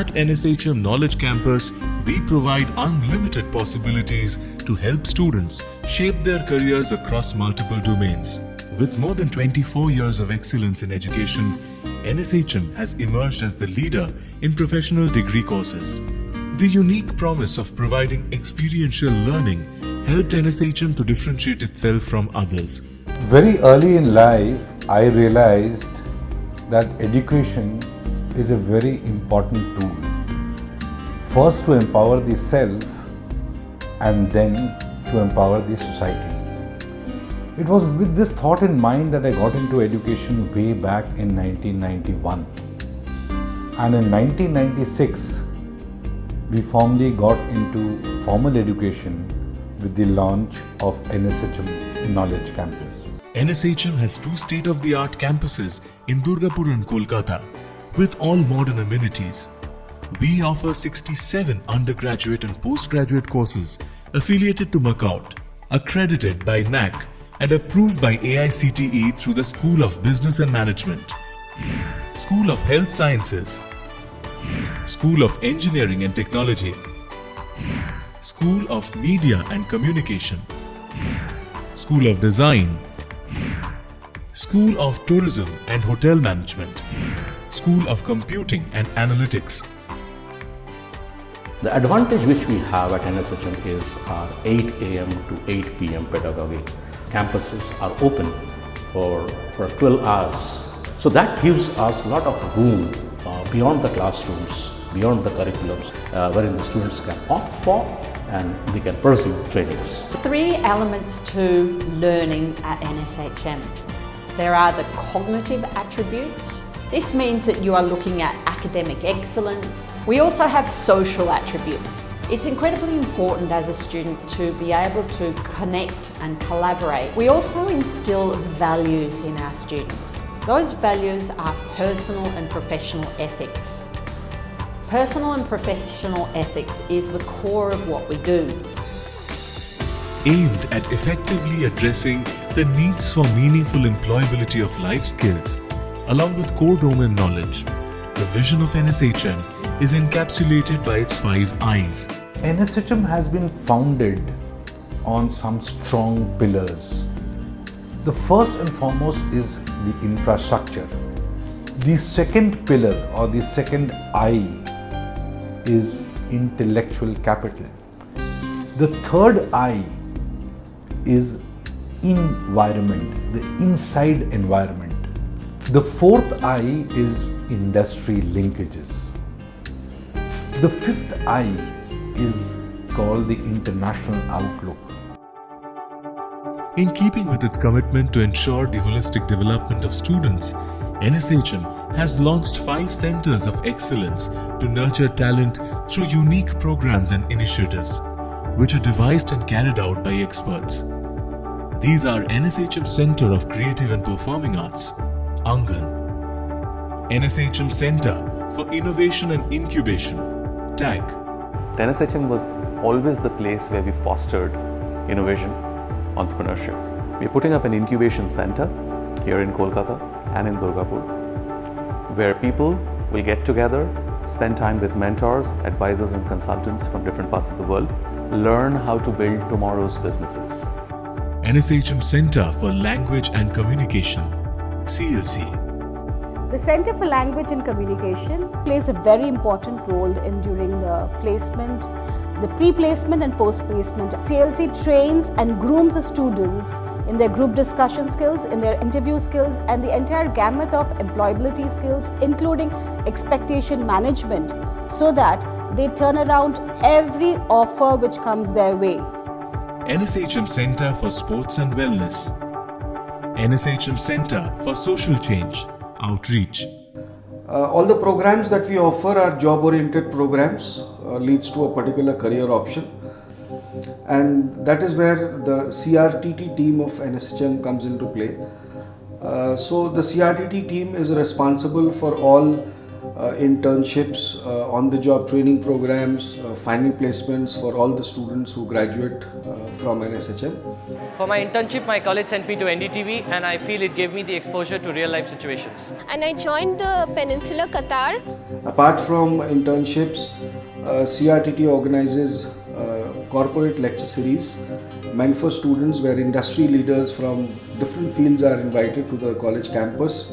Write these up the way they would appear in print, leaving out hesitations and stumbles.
At NSHM Knowledge Campus, we provide unlimited possibilities to help students shape their careers across multiple domains. With more than 24 years of excellence in education, NSHM has emerged as the leader in professional degree courses. The unique promise of providing experiential learning helped NSHM to differentiate itself from others. Very early in life, I realized that education is a very important tool. First to empower the self and then to empower the society. It was with this thought in mind that I got into education way back in 1991. And in 1996, we formally got into formal education with the launch of NSHM Knowledge Campus. NSHM has 2 state-of-the-art campuses in Durgapur and Kolkata with all modern amenities. We offer 67 undergraduate and postgraduate courses affiliated to MAKAUT, accredited by NAC and approved by AICTE through the School of Business and Management, School of Health Sciences, School of Engineering and Technology, School of Media and Communication, School of Design, School of Tourism and Hotel Management, School of Computing and Analytics. The advantage which we have at NSHM is our 8 a.m. to 8 p.m. pedagogy. Campuses are open for 12 hours. So that gives us a lot of room beyond the classrooms, beyond the curriculums, wherein the students can opt for and they can pursue trainings. 3 elements to learning at NSHM. There are the cognitive attributes. This means that you are looking at academic excellence. We also have social attributes. It's incredibly important as a student to be able to connect and collaborate. We also instill values in our students. Those values are personal and professional ethics. Personal and professional ethics is the core of what we do. Aimed at effectively addressing the needs for meaningful employability of life skills, along with core domain knowledge, the vision of NSHM is encapsulated by its 5 I's. NSHM has been founded on some strong pillars. The first and foremost is the infrastructure. The second pillar or the second I is intellectual capital. The third I is environment, the inside environment. The fourth I is industry linkages. The fifth I is called the international outlook. In keeping with its commitment to ensure the holistic development of students, NSHM has launched 5 centers of excellence to nurture talent through unique programs and initiatives, which are devised and carried out by experts. These are NSHM Center of Creative and Performing Arts, Angan, NSHM Center for Innovation and Incubation, TAG. NSHM was always the place where we fostered innovation, entrepreneurship. We're putting up an incubation center here in Kolkata and in Durgapur, where people will get together, spend time with mentors, advisors and consultants from different parts of the world, learn how to build tomorrow's businesses. NSHM Center for Language and Communication, CLC. The Center for Language and Communication plays a very important role in during the placement, the pre-placement and post-placement. CLC trains and grooms the students in their group discussion skills, in their interview skills, and the entire gamut of employability skills, including expectation management, so that they turn around every offer which comes their way. NSHM Center for Sports and Wellness, NSHM Center for Social Change, Outreach. All the programs that we offer are job-oriented programs, leads to a particular career option, and that is where the CRTT team of NSHM comes into play. So the CRTT team is responsible for all internships, on-the-job training programs, final placements for all the students who graduate from NSHM. For my internship, my college sent me to NDTV and I feel it gave me the exposure to real life situations. And I joined the Peninsula Qatar. Apart from internships, CRTT organizes corporate lecture series meant for students where industry leaders from different fields are invited to the college campus,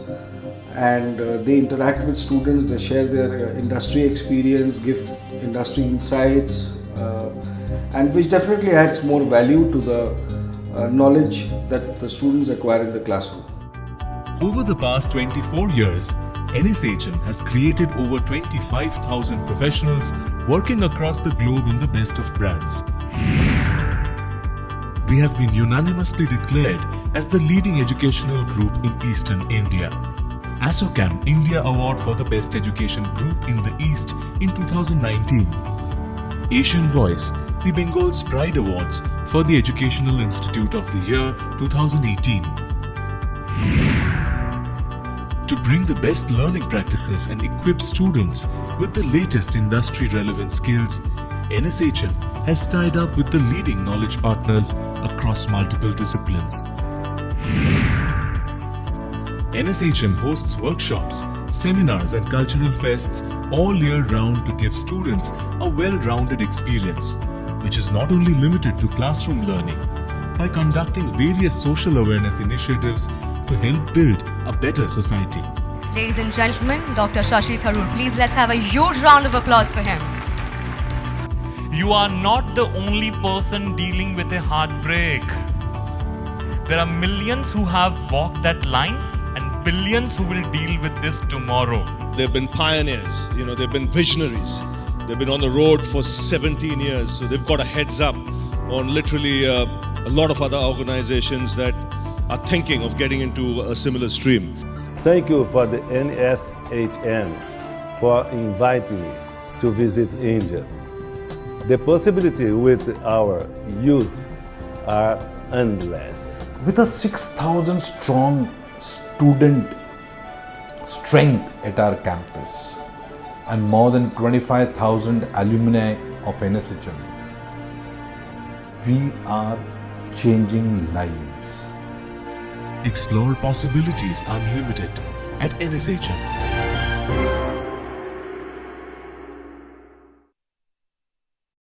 and they interact with students, they share their industry experience, give industry insights, and which definitely adds more value to the knowledge that the students acquire in the classroom. Over the past 24 years, NSHM has created over 25,000 professionals working across the globe in the best of brands. We have been unanimously declared as the leading educational group in Eastern India. ASSOCHAM India Award for the Best Education Group in the East in 2019. Asian Voice, the Bengal's Pride Awards for the Educational Institute of the Year 2018. To bring the best learning practices and equip students with the latest industry-relevant skills, NSHM has tied up with the leading knowledge partners across multiple disciplines. NSHM hosts workshops, seminars and cultural fests all year round to give students a well-rounded experience, which is not only limited to classroom learning, by conducting various social awareness initiatives to help build a better society. Ladies and gentlemen, Dr. Shashi Tharoor, please let's have a huge round of applause for him. You are not the only person dealing with a heartbreak. There are millions who have walked that line and billions who will deal with this tomorrow. They've been pioneers, they've been visionaries. They've been on the road for 17 years, so they've got a heads up on literally a lot of other organizations that are thinking of getting into a similar stream. Thank you for the NSHM for inviting me to visit India. The possibility with our youth are endless. With a 6,000 strong student strength at our campus and more than 25,000 alumni of NSHM, we are changing lives. Explore possibilities unlimited at NSHM.